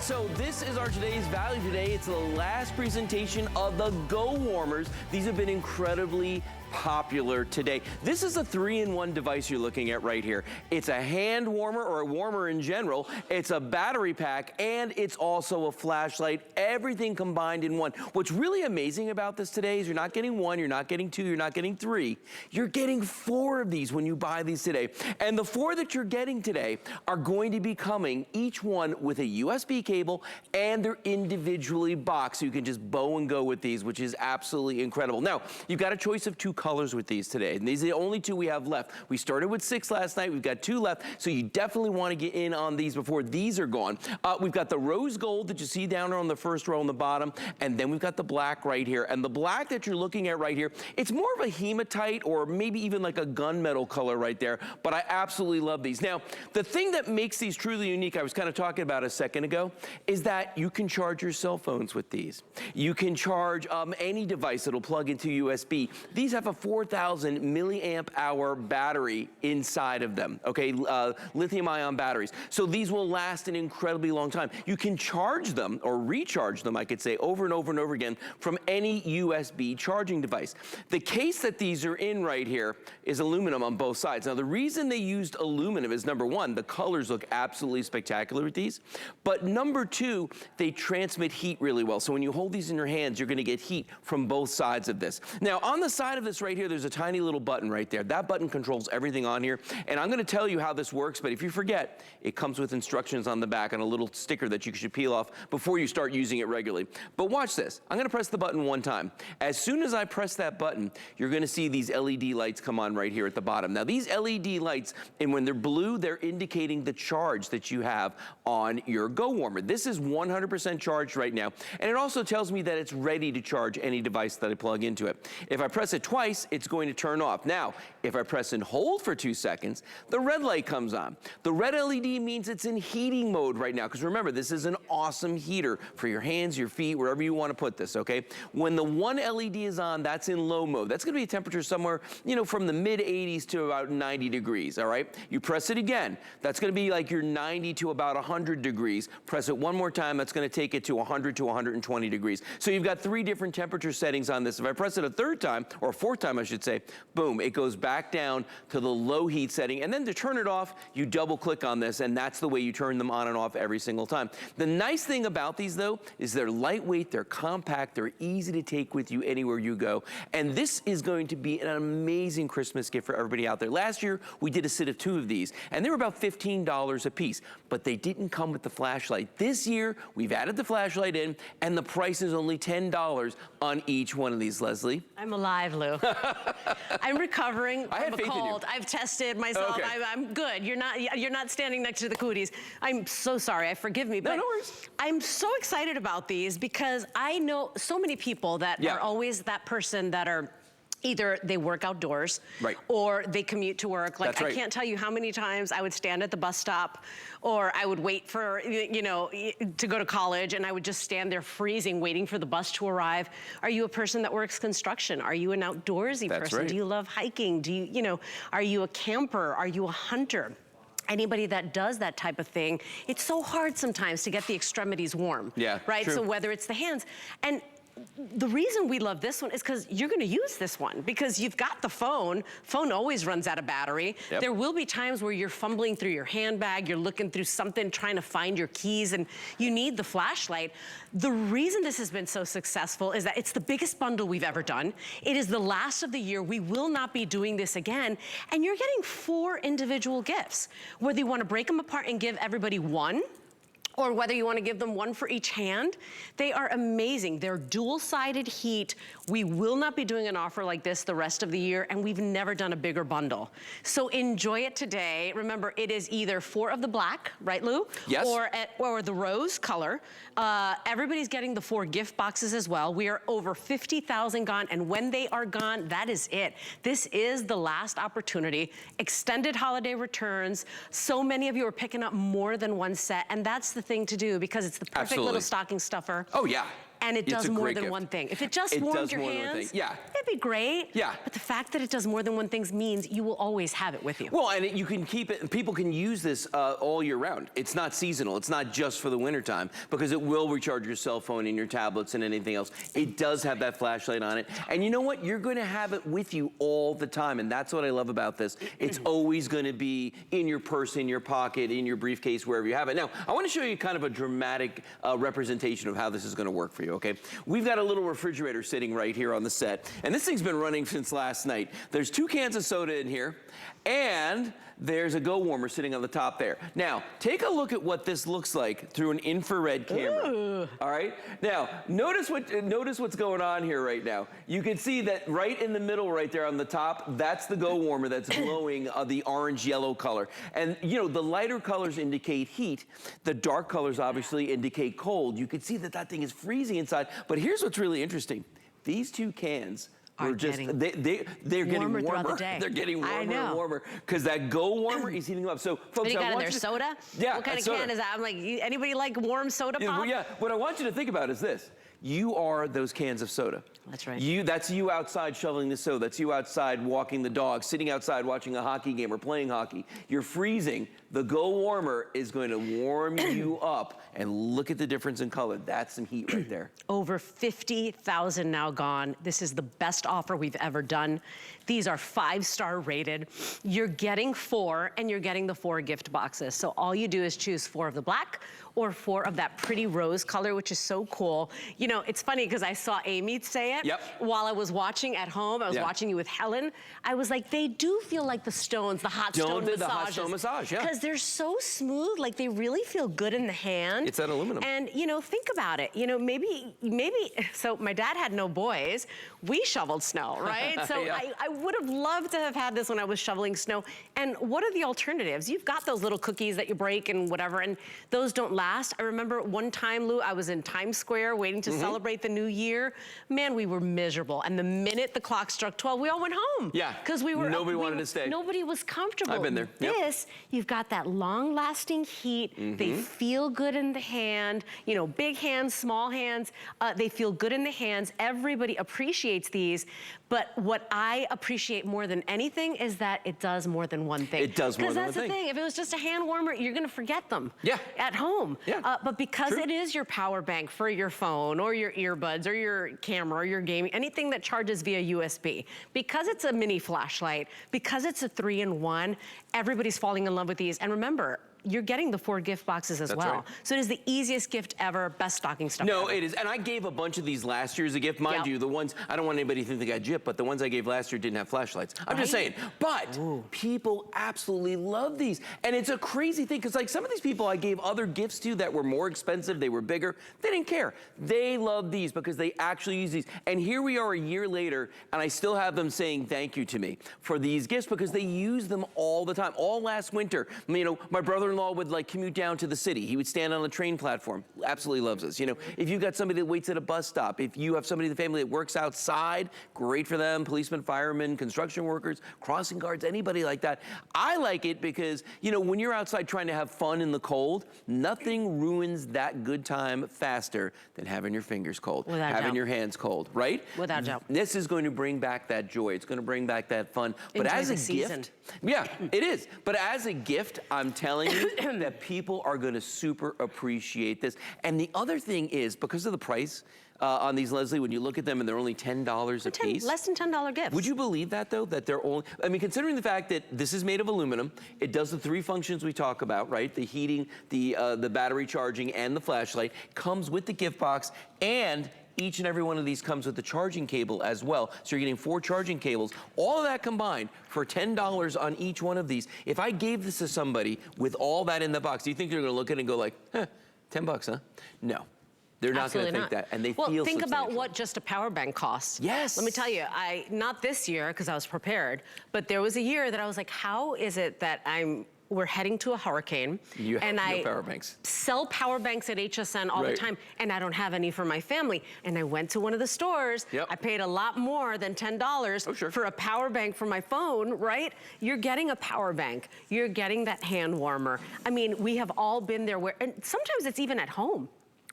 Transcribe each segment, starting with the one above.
right, so this is our today's value today. It's the last presentation of the Go Warmers. These have been incredibly popular today. This is a 3-in-1 device you're looking at right here. It's a hand warmer, or a warmer in general. It's a battery pack, and it's also a flashlight. Everything combined in one. What's really amazing about this today is you're not getting one, you're not getting two, you're not getting three. You're getting 4 of these when you buy these today. And the 4 that you're getting today are going to be coming, each one with a USB cable, and they're individually boxed, so you can just bow and go with these, which is absolutely incredible. Now, you've got a choice of 2 colors with these today, and these are the only 2 we have left. We started with 6 last night, we've got 2 left, so you definitely want to get in on these before these are gone. We've got the rose gold that you see down on the first row on the bottom, and then we've got the black right here. And the black that you're looking at right here, it's more of a hematite or maybe even like a gunmetal color right there, but I absolutely love these. Now, the thing that makes these truly unique, I was kind of talking about a second ago, is that you can charge your cell phones with these. You can charge any device that'll plug into USB. These have a 4,000 milliamp hour battery inside of them, okay? Lithium ion batteries. So these will last an incredibly long time. You can charge them, or recharge them, I could say, over and over and over again from any USB charging device. The case that these are in right here is aluminum on both sides. Now, the reason they used aluminum is, number 1, the colors look absolutely spectacular with these, but number 2, they transmit heat really well. So when you hold these in your hands, you're gonna get heat from both sides of this. Now, on the side of this right here, there's a tiny little button right there. That button controls everything on here, and I'm gonna tell you how this works, but if you forget, it comes with instructions on the back and a little sticker that you should peel off before you start using it regularly. But watch this. I'm gonna press the button 1 time. As soon as I press that button, you're gonna see these LED lights come on right here at the bottom. Now, these LED lights, and when they're blue, they're indicating the charge that you have on your Go Warmer. This is 100% charged right now, and it also tells me that it's ready to charge any device that I plug into it. If I press it twice, it's going to turn off. Now, if I press and hold for 2 seconds, the red light comes on. The red LED means it's in heating mode right now, because remember, this is an awesome heater for your hands, your feet, wherever you want to put this, okay? When the 1 LED is on, that's in low mode. That's gonna be a temperature somewhere, you know, from the mid-80s to about 90 degrees, all right? You press it again, that's gonna be like your 90 to about 100 degrees. Press it 1 more time, that's gonna take it to 100 to 120 degrees. So you've got 3 different temperature settings on this. If I press it a 3rd time, or a 4th time I should say, boom, it goes back down to the low heat setting. And then to turn it off, you double click on this, and that's the way you turn them on and off every single time. The nice thing about these though, is they're lightweight, they're compact, they're easy to take with you anywhere you go. And this is going to be an amazing Christmas gift for everybody out there. Last year, we did a set of 2 of these, and they were about $15 a piece, but they didn't come with the flashlight. This year, we've added the flashlight in, and the price is only $10 on each one of these, Leslie. I'm alive, Lou. I'm recovering from a cold. I've tested myself. Okay. I'm good. You're not standing next to the cooties. I'm so sorry. Forgive me. But no worries. I'm so excited about these because I know so many people that are always that person that are either they work outdoors, or they commute to work. Like, I can't tell you how many times I would stand at the bus stop, or I would wait for, you know, to go to college, and I would just stand there freezing, waiting for the bus to arrive. Are you a person that works construction? Are you an outdoorsy person? Do you love hiking? Do you know, are you a camper? Are you a hunter? Anybody that does that type of thing, it's so hard sometimes to get the extremities warm. Right? True. So whether it's the hands, and the reason we love this one is because you're gonna use this one because you've got the phone. Phone always runs out of battery. There will be times where you're fumbling through your handbag, you're looking through something, trying to find your keys, and you need the flashlight. The reason this has been so successful is that it's the biggest bundle we've ever done. It is the last of the year. We will not be doing this again. And you're getting 4 individual gifts. Whether you wanna break them apart and give everybody one, or whether you want to give them one for each hand. They are amazing. They're dual-sided heat. We will not be doing an offer like this the rest of the year, and we've never done a bigger bundle. So enjoy it today. Remember, it is either 4 of the black, right, Lou? Yes. Or the rose color. Everybody's getting the 4 gift boxes as well. We are over 50,000 gone, and when they are gone, that is it. This is the last opportunity. Extended holiday returns. So many of you are picking up more than one set, and that's the thing to do because it's the perfect little stocking stuffer. Oh, yeah. and it does more than one thing. If it just warms your hands, it'd be great. Yeah. But the fact that it does more than one thing means you will always have it with you. Well, and you can keep it, people can use this all year round. It's not seasonal. It's not just for the wintertime, because it will recharge your cell phone and your tablets and anything else. It does have that flashlight on it. And you know what? You're going to have it with you all the time. And that's what I love about this. It's always going to be in your purse, in your pocket, in your briefcase, wherever you have it. Now, I want to show you kind of a dramatic representation of how this is going to work for you, okay? We've got a little refrigerator sitting right here on the set. And this thing's been running since last night. There's 2 cans of soda in here. And there's a Go Warmer sitting on the top there. Now, take a look at what this looks like through an infrared camera. Ooh. All right? Now, notice what's going on here right now. You can see that right in the middle right there on the top, that's the Go Warmer that's glowing the orange-yellow color. And, you know, the lighter colors indicate heat. The dark colors obviously indicate cold. You can see that that thing is freezing inside. But here's what's really interesting. These 2 cans they're getting warmer throughout the day. They're getting warmer and warmer because that Go Warmer is heating them up. So, folks, what do you got in there, soda? Yeah, what kind of can is that? I'm like, anybody like warm soda pop? Yeah, what I want you to think about is this. You are those cans of soda. That's right. That's you outside shoveling the soda. That's you outside walking the dog, sitting outside watching a hockey game or playing hockey. You're freezing. The Go Warmer is going to warm you up. And look at the difference in color. That's some heat right there. Over 50,000 now gone. This is the best offer we've ever done. These are 5-star rated. You're getting 4, and you're getting the 4 gift boxes. So all you do is choose 4 of the black or 4 of that pretty rose color, which is so cool. You know, it's funny because I saw Amy say it while I was watching at home. I was watching you with Helen. I was like, they do feel like the stones, the hot stone massages. The hot stone massage, yeah. Because they're so smooth, like they really feel good in the hand. It's that aluminum. And, you know, think about it. You know, maybe, so my dad had no boys. We shoveled snow, right? So I would have loved to have had this when I was shoveling snow. And what are the alternatives? You've got those little cookies that you break and whatever, and those don't last. I remember one time, Lou, I was in Times Square waiting to celebrate the new year. Man, we were miserable. And the minute the clock struck 12, we all went home. Yeah, because nobody wanted to stay. Nobody was comfortable. I've been there. This, you've got that long-lasting heat. They feel good in the hand. You know, big hands, small hands. They feel good in the hands. Everybody appreciates these. But what I appreciate more than anything is that it does more than one thing. It does more than one thing. Because that's the thing. If it was just a hand warmer, you're going to forget them at home. Yeah. But because it is your power bank for your phone or your earbuds or your camera or your gaming, anything that charges via USB, because it's a mini flashlight, because it's a 3-in-1, everybody's falling in love with these. And remember, you're getting the 4 gift boxes as well. Right. So it is the easiest gift ever, best stocking stuffer. No, it is. And I gave a bunch of these last year as a gift. Mind you, the ones, I don't want anybody to think they got gypped, but the ones I gave last year didn't have flashlights. I'm just saying. But people absolutely love these. And it's a crazy thing, because like some of these people I gave other gifts to that were more expensive, they were bigger, they didn't care. They love these because they actually use these. And here we are a year later, and I still have them saying thank you to me for these gifts because they use them all the time. All last winter, you know, my brother-in-law would like commute down to the city. He would stand on a train platform. Absolutely loves us. You know, if you've got somebody that waits at a bus stop, if you have somebody in the family that works outside, great for them. Policemen, firemen, construction workers, crossing guards, anybody like that. I like it because, you know, when you're outside trying to have fun in the cold, nothing ruins that good time faster than having your fingers cold, having your hands cold, right? Without doubt. This is going to bring back that joy. It's going to bring back that fun. But as a gift, it is. But as a gift, I'm telling you, that people are going to super appreciate this. And the other thing is, because of the price on these, Leslie, when you look at them and they're only $10 a piece. Less than $10 gifts. Would you believe that, though? That they're only, I mean, considering the fact that this is made of aluminum, it does the 3 functions we talk about, right? The heating, the battery charging, and the flashlight. Comes with the gift box, and each and every one of these comes with the charging cable as well. So you're getting 4 charging cables. All of that combined for $10 on each one of these. If I gave this to somebody with all that in the box, do you think they're gonna look at it and go like, $10, huh? No. They're not going to think that, and they feel substantial. Think about what just a power bank costs. Yes. Let me tell you, not this year because I was prepared, but there was a year that I was like, how is it that we're heading to a hurricane, and I power banks. Sell power banks at HSN all the time, and I don't have any for my family. And I went to one of the stores. I paid a lot more than $10 for a power bank for my phone, right? You're getting a power bank. You're getting that hand warmer. I mean, we have all been there and sometimes it's even at home.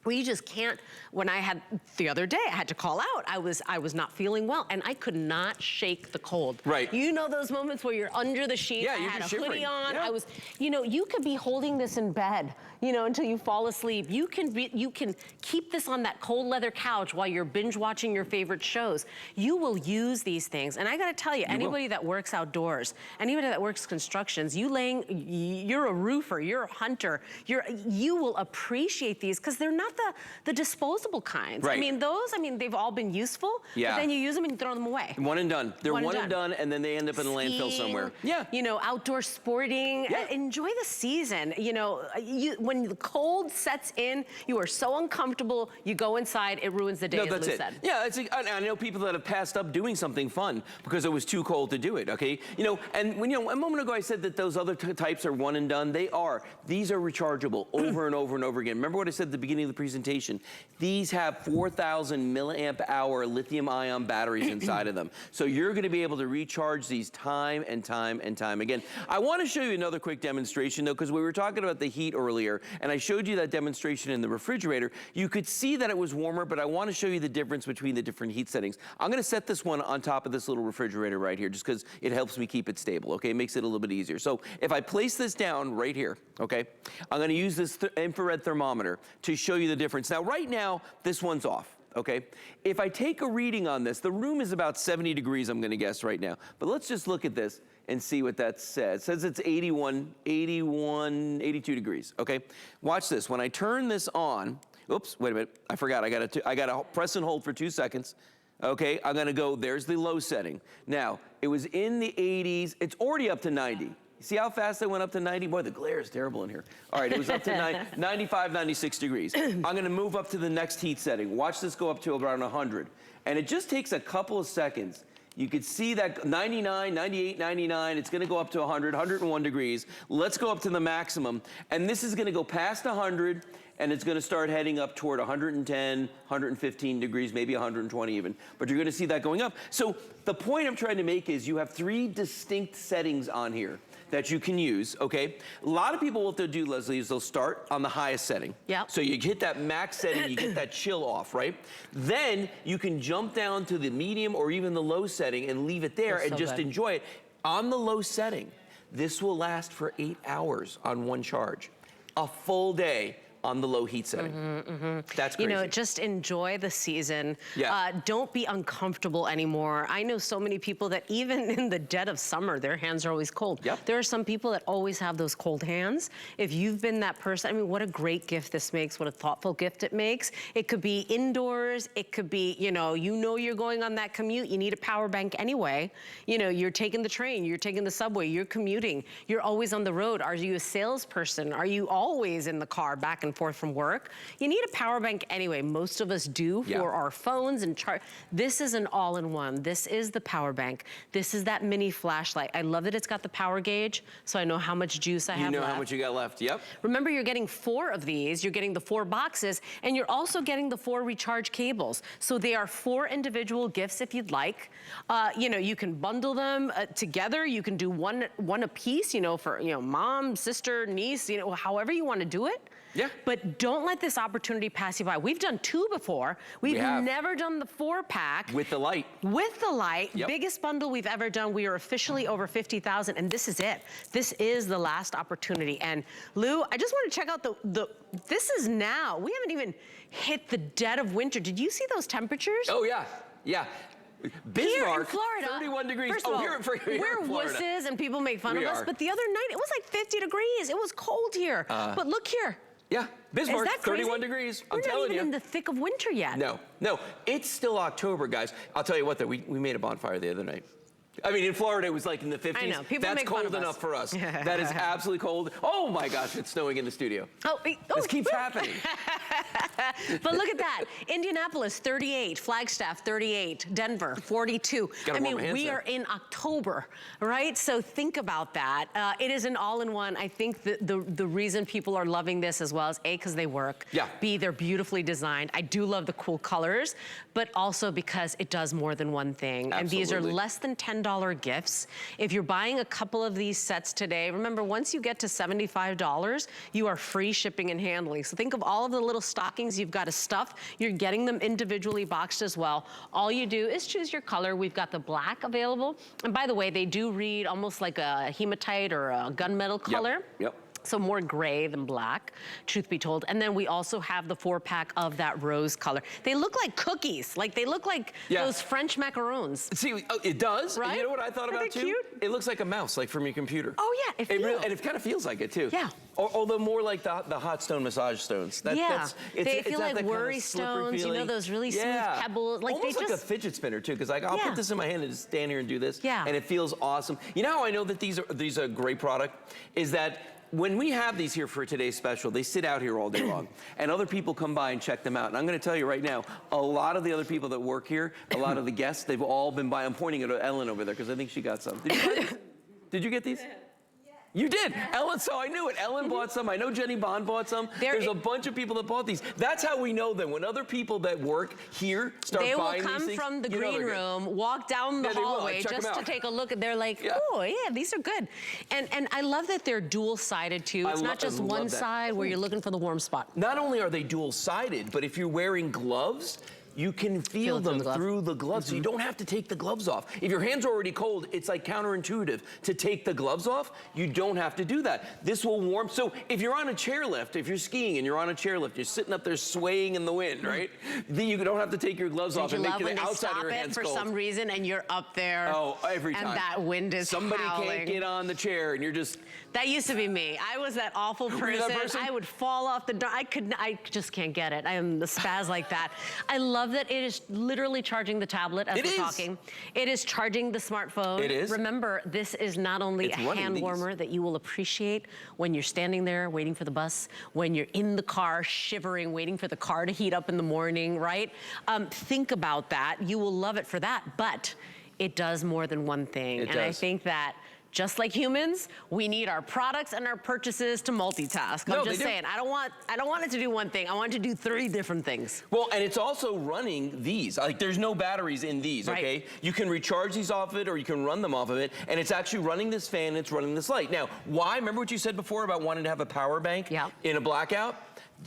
We just can't. When I had, the other day, I had to call out. I was not feeling well, and I could not shake the cold. Right. You know those moments where you're under the sheets, yeah, I had a hoodie on, yeah. I was, you know, you could be holding this in bed, you know, until you fall asleep. You can keep this on that cold leather couch while you're binge watching your favorite shows. You will use these things, and I gotta tell you, anybody that works outdoors, anybody that works constructions, you're a roofer, you're a hunter, you will appreciate these because they're not the disposable kinds. Right. I mean, they've all been useful, yeah. but then you use them and you throw them away. One and done. They're one and done, and then they end up in a landfill somewhere. Yeah. You know, outdoor sporting. Yeah. Enjoy the season. You know, when the cold sets in, you are so uncomfortable, you go inside, it ruins the day, as Lou said. Yeah, I know people that have passed up doing something fun because it was too cold to do it, okay? You know, and when, you know, a moment ago I said that those other types are one and done. They are. These are rechargeable over and over and over again. Remember what I said at the beginning of the presentation? These have 4,000 milliamp hour lithium ion batteries inside of them. So you're gonna be able to recharge these time and time and time again. I wanna show you another quick demonstration though, because we were talking about the heat earlier, and I showed you that demonstration in the refrigerator. You could see that it was warmer, but I wanna show you the difference between the different heat settings. I'm gonna set this one on top of this little refrigerator right here, just because it helps me keep it stable, okay? It makes it a little bit easier. So if I place this down right here, okay? I'm gonna use this infrared thermometer to show you the difference. Now, right now, this one's off, okay? If I take a reading on this, the room is about 70 degrees, I'm gonna guess right now. But let's just look at this and see what that says. It says it's 82 degrees, okay? Watch this. When I turn this on, oops, wait a minute, I forgot. I gotta press and hold for 2 seconds. Okay, I'm gonna go, there's the low setting. Now, it was in the 80s, it's already up to 90. See how fast I went up to 90? Boy, the glare is terrible in here. All right, it was up to 95, 96 degrees. I'm gonna move up to the next heat setting. Watch this go up to around 100. And it just takes a couple of seconds. You could see that 99, 98, 99, it's gonna go up to 100, 101 degrees. Let's go up to the maximum. And this is gonna go past 100, and it's gonna start heading up toward 110, 115 degrees, maybe 120 even. But you're gonna see that going up. So the point I'm trying to make is you have 3 distinct settings on here that you can use, okay? A lot of people, what they'll do, Leslie, is they'll start on the highest setting. Yeah. So you hit that max setting, you get that chill off, right? Then you can jump down to the medium or even the low setting and leave it there and just enjoy it. On the low setting, this will last for 8 hours on one charge. A full day on the low heat setting. That's crazy. You know, just enjoy the season. Yeah. Don't be uncomfortable anymore. I know so many people that even in the dead of summer, their hands are always cold. Yep. There are some people that always have those cold hands. If you've been that person, I mean, what a great gift this makes, what a thoughtful gift it makes. It could be indoors, it could be, you know you're going on that commute, you need a power bank anyway. You know, you're taking the train, you're taking the subway, you're commuting, you're always on the road. Are you a salesperson? Are you always in the car back and forth from work? You need a power bank anyway. Most of us do for our phones and charge. This is an all-in-one. This is the power bank. This is that mini flashlight. I love that it's got the power gauge, so I know how much juice I have left. You know how much you got left, yep. Remember, you're getting 4 of these. You're getting the 4 boxes, and you're also getting the 4 recharge cables. So they are 4 individual gifts if you'd like. You know, you can bundle them together. You can do one a piece, you know, for, mom, sister, niece, however you want to do it. Yeah. But don't let this opportunity pass you by. We've done 2 before. We've never done the 4-pack. With the light. With the light. Yep. Biggest bundle we've ever done. We are officially over 50,000, and this is it. This is the last opportunity. And Lou, I just want to check out this is now. We haven't even hit the dead of winter. Did you see those temperatures? Oh, yeah. Yeah. Bismarck, here in Florida, 31 degrees. First of all, here we're wusses and people make fun of us, but the other night it was like 50 degrees. It was cold here. But look here. Yeah, Bismarck, 31 degrees. I'm telling you. We're not even in the thick of winter yet. No, it's still October, guys. I'll tell you what, though, we made a bonfire the other night. I mean, in Florida, it was like in the 50s. I know, people That's make fun cold of us. enough for us. That is absolutely cold. Oh my gosh, it's snowing in the studio. This keeps happening. But look at that. Indianapolis, 38. Flagstaff, 38. Denver, 42. I mean, we are in October, right? So think about that. It is an all-in-one. I think the reason people are loving this as well is A, because they work. Yeah. B, they're beautifully designed. I do love the cool colors, but also because it does more than one thing. Absolutely. And these are less than $10 gifts. If you're buying a couple of these sets today, remember, once you get to $75, you are free shipping and handling. So think of all of the little stockings you've got to stuff. You're getting them individually boxed as well. All you do is choose your color. We've got the black available. And by the way, they do read almost like a hematite or a gunmetal color. Yep. So more gray than black, truth be told. And then we also have the 4-pack of that rose color. They look like cookies. Like they look like those French macarons. See, it does. Right? You know what I thought about too? Cute? It looks like a mouse, like from your computer. Oh yeah, and it kind of feels like it too. Yeah. Although more like the hot stone massage stones. They feel like worry stones, you know, those really smooth pebbles. Like almost like a fidget spinner too, because I'll put this in my hand and just stand here and do this. Yeah. And it feels awesome. You know how I know that these are a great product? Is that when we have these here for today's special, they sit out here all day long, and other people come by and check them out. And I'm going to tell you right now, a lot of the other people that work here, a lot of the guests, they've all been by. I'm pointing at Ellen over there because I think she got some. Did you get these? You did, Ellen, so I knew it. Ellen bought some, I know Jenny Bond bought some. There's a bunch of people that bought these. That's how we know them. When other people that work here start buying these things. They will come from the green room, walk down the hallway just to take a look, and they're like, oh yeah, these are good. And I love that they're dual-sided too. It's not just one side where you're looking for the warm spot. Not only are they dual-sided, but if you're wearing gloves, you can feel them through the gloves. So you don't have to take the gloves off. If your hands are already cold, it's like counterintuitive to take the gloves off. You don't have to do that. This will warm. So if you're on a chairlift, if you're skiing and you're on a chairlift, you're sitting up there swaying in the wind, right? Then you don't have to take your gloves off and make the outside of your hands cold. For some reason, and you're up there. Oh, every time. And that wind is Somebody can't get on the chair, and you're just. That used to be me. I was that awful person. I would fall off the door. I just can't get it. I am the spaz like that. I love that it is literally charging the tablet as we're talking. It is charging the smartphone. It is. Remember, this is not only a hand warmer that you will appreciate when you're standing there waiting for the bus, when you're in the car shivering, waiting for the car to heat up in the morning, right? Think about that. You will love it for that, but it does more than one thing. And I think that just like humans, we need our products and our purchases to multitask. I'm just saying, I don't want it to do one thing. I want it to do 3 different things. Well, and it's also running these. Like, there's no batteries in these, okay? You can recharge these off of it, or you can run them off of it, and it's actually running this fan, and it's running this light. Now, why? Remember what you said before about wanting to have a power bank in a blackout?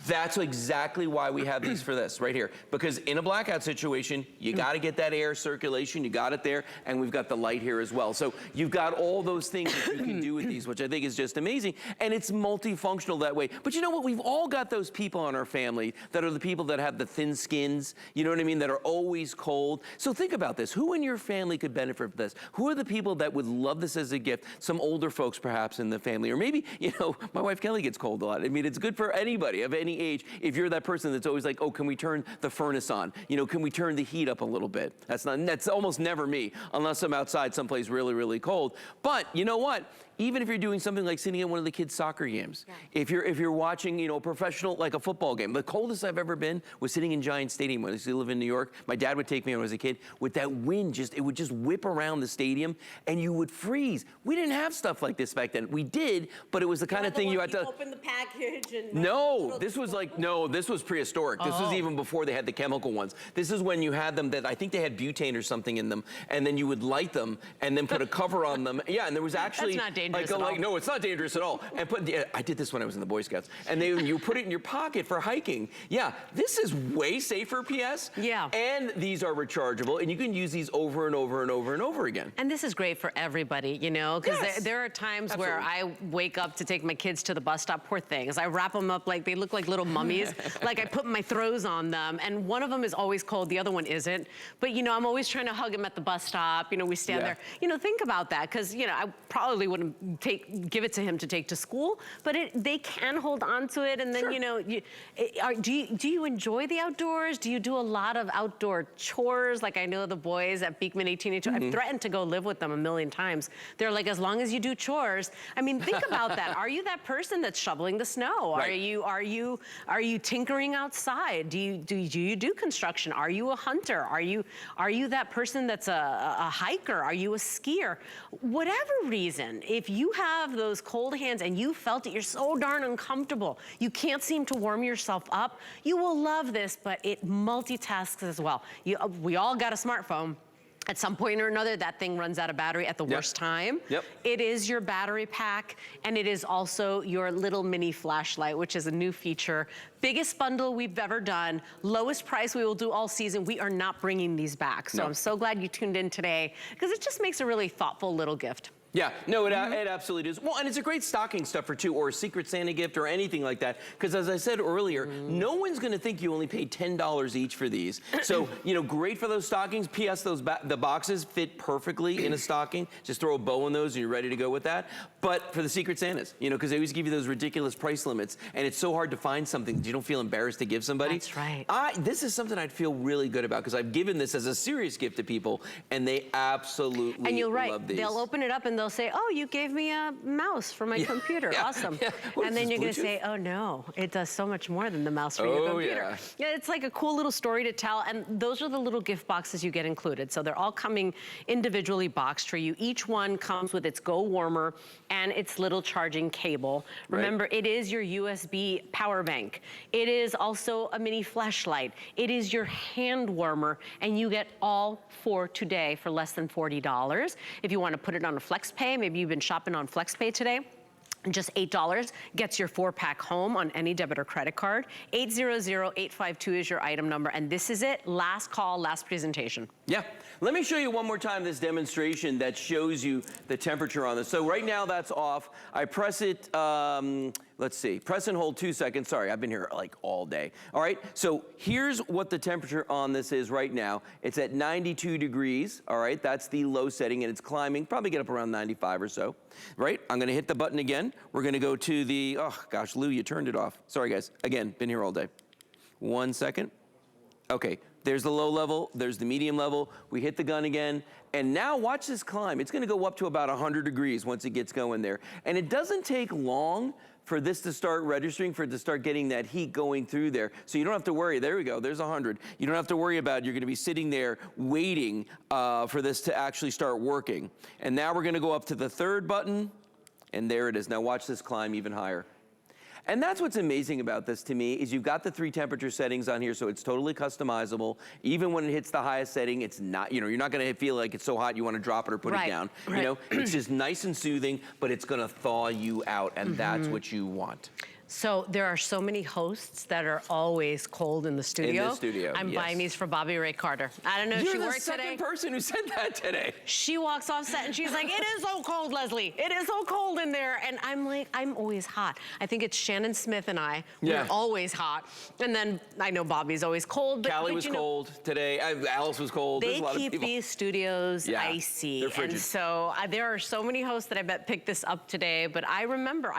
That's exactly why we have these for this right here. Because in a blackout situation, you got to get that air circulation. You got it there, and we've got the light here as well. So you've got all those things that you can do with these, which I think is just amazing. And it's multifunctional that way. But you know what? We've all got those people in our family that are the people that have the thin skins, you know what I mean, that are always cold. So think about this. Who in your family could benefit from this? Who are the people that would love this as a gift? Some older folks perhaps in the family. Or maybe, you know, my wife Kelly gets cold a lot. I mean, it's good for anybody of any age. If you're that person that's always like, oh, can we turn the furnace on? You know, can we turn the heat up a little bit? That's almost never me, unless I'm outside someplace really, really cold. But you know what? Even if you're doing something like sitting at one of the kids' soccer games, if you're watching, you know, a professional, like a football game, the coldest I've ever been was sitting in Giant Stadium when I used to live in New York. My dad would take me when I was a kid. With that wind, it would just whip around the stadium, and you would freeze. We didn't have stuff like this back then. We did, but it was the kind of thing you had to open the package and this was prehistoric. This was even before they had the chemical ones. This is when you had them that I think they had butane or something in them, and then you would light them and then put a cover on them. Yeah, and there was actually that's not dangerous at all. No, it's not dangerous at all. And I did this when I was in the Boy Scouts. And you put it in your pocket for hiking. Yeah, this is way safer, PS. Yeah. And these are rechargeable, and you can use these over and over and over and over again. And this is great for everybody, you know, because there are times where I wake up to take my kids to the bus stop. Poor things. I wrap them up like they look like little mummies. Like I put my throws on them, and one of them is always cold, the other one isn't. But you know, I'm always trying to hug him at the bus stop. You know, we stand there. You know, think about that, because you know, I probably wouldn't give it to him to take to school, but they can hold on to it, and then you know, do you enjoy the outdoors? Do you do a lot of outdoor chores? Like I know the boys at Beekman 1882. I've threatened to go live with them a million times. They're like, as long as you do chores. I mean, think about that. Are you that person that's shoveling the snow? Are you tinkering outside? Do you do construction? Are you a hunter? Are you that person that's a hiker? Are you a skier? Whatever reason, if you have those cold hands and you felt it, you're so darn uncomfortable, you can't seem to warm yourself up, you will love this, but it multitasks as well. We all got a smartphone. At some point or another, that thing runs out of battery at the worst time. It is your battery pack, and it is also your little mini flashlight, which is a new feature. Biggest bundle we've ever done, lowest price we will do all season. We are not bringing these back. So I'm so glad you tuned in today, because it just makes a really thoughtful little gift. Yeah, no, it absolutely does. Well, and it's a great stocking stuffer too, or a Secret Santa gift or anything like that. Because as I said earlier, no one's gonna think you only paid $10 each for these. So, you know, great for those stockings. P.S. the boxes fit perfectly in a stocking. Just throw a bow in those and you're ready to go with that. But for the Secret Santas, you know, because they always give you those ridiculous price limits, and it's so hard to find something that you don't feel embarrassed to give somebody. That's right. This is something I'd feel really good about, because I've given this as a serious gift to people, and they absolutely And you're right. love these. They'll open it up and they'll say, oh, you gave me a mouse for my computer. Awesome. And then you're going to say, oh no, it does so much more than the mouse for your computer. Yeah, it's like a cool little story to tell, and those are the little gift boxes you get included. So they're all coming individually boxed for you. Each one comes with its Go Warmer and its little charging cable. Remember, it is your USB power bank. It is also a mini flashlight. It is your hand warmer, and you get all 4 today for less than $40. If you want to put it on a flex pay, maybe you've been shopping on FlexPay today, just $8 gets your 4-pack home on any debit or credit card. 800-852 is your item number, and this is it. Last call, last presentation. Yeah. Let me show you one more time this demonstration that shows you the temperature on this. So right now that's off. I press it, let's see, press and hold 2 seconds. Sorry, I've been here like all day. All right, so here's what the temperature on this is right now. It's at 92 degrees, all right? That's the low setting, and it's climbing, probably get up around 95 or so, right? I'm gonna hit the button again. We're gonna go to the, oh gosh, Lou, you turned it off. Sorry guys, again, been here all day. 1 second. Okay, there's the low level, there's the medium level. We hit the gun again, and now watch this climb. It's gonna go up to about 100 degrees once it gets going there. And it doesn't take long for this to start registering, for it to start getting that heat going through there. So you don't have to worry, there we go, there's 100. You don't have to worry about it. You're gonna be sitting there waiting for this to actually start working. And now we're gonna go up to the 3rd button, and there it is. Now watch this climb even higher. And that's what's amazing about this to me, is you've got the 3 temperature settings on here, so it's totally customizable. Even when it hits the highest setting, it's not, you know, you're not gonna feel like it's so hot you wanna drop it or put it down. You know, it's just nice and soothing, but it's gonna thaw you out, and that's what you want. So there are so many hosts that are always cold in the studio. In the studio, I'm buying these for Bobby Ray Carter. I don't know if she worked today. You're the 2nd person who said that today. She walks off set and she's like, it is so cold, Leslie. It is so cold in there. And I'm like, I'm always hot. I think it's Shannon Smith and I. We're always hot. And then I know Bobby's always cold. But, Callie was cold today. Alice was cold. They keep these studios icy. And so there are so many hosts that I bet picked this up today. But I remember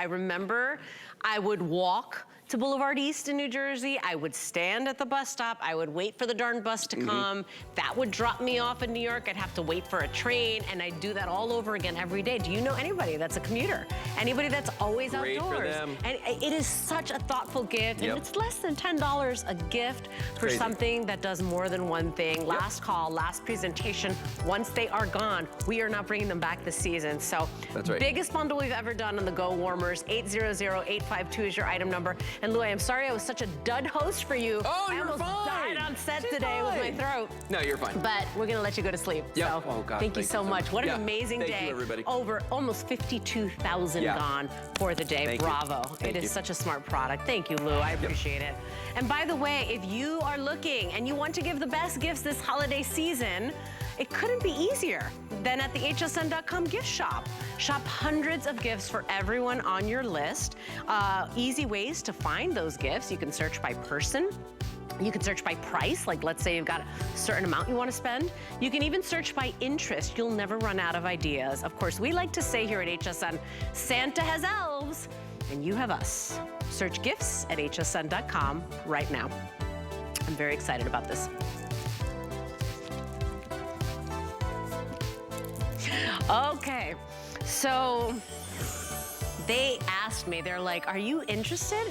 I would walk to Boulevard East in New Jersey. I would stand at the bus stop. I would wait for the darn bus to come. That would drop me off in New York. I'd have to wait for a train, and I'd do that all over again every day. Do you know anybody that's a commuter? Anybody that's always outdoors? For them. And it is such a thoughtful gift, and it's less than $10 a gift for something that does more than one thing. Last call, last presentation. Once they are gone, we are not bringing them back this season. So biggest bundle we've ever done on the Go Warmers. 800-852 is your item number. And Lou, I'm sorry I was such a dud host for you. Oh, I almost died on set today with my throat. No, you're fine. But we're gonna let you go to sleep. So thank you so much. What an amazing day. Thank you, everybody. Over almost 52,000 gone for the day. Bravo. It is such a smart product. Thank you, Lou. I appreciate it. And by the way, if you are looking and you want to give the best gifts this holiday season, it couldn't be easier than at the hsn.com gift shop. Shop hundreds of gifts for everyone on your list. Easy ways to find those gifts. You can search by person. You can search by price, like let's say you've got a certain amount you want to spend. You can even search by interest. You'll never run out of ideas. Of course, we like to say here at HSN, Santa has elves and you have us. Search gifts at hsn.com right now. I'm very excited about this. Okay, so they asked me, they're like, are you interested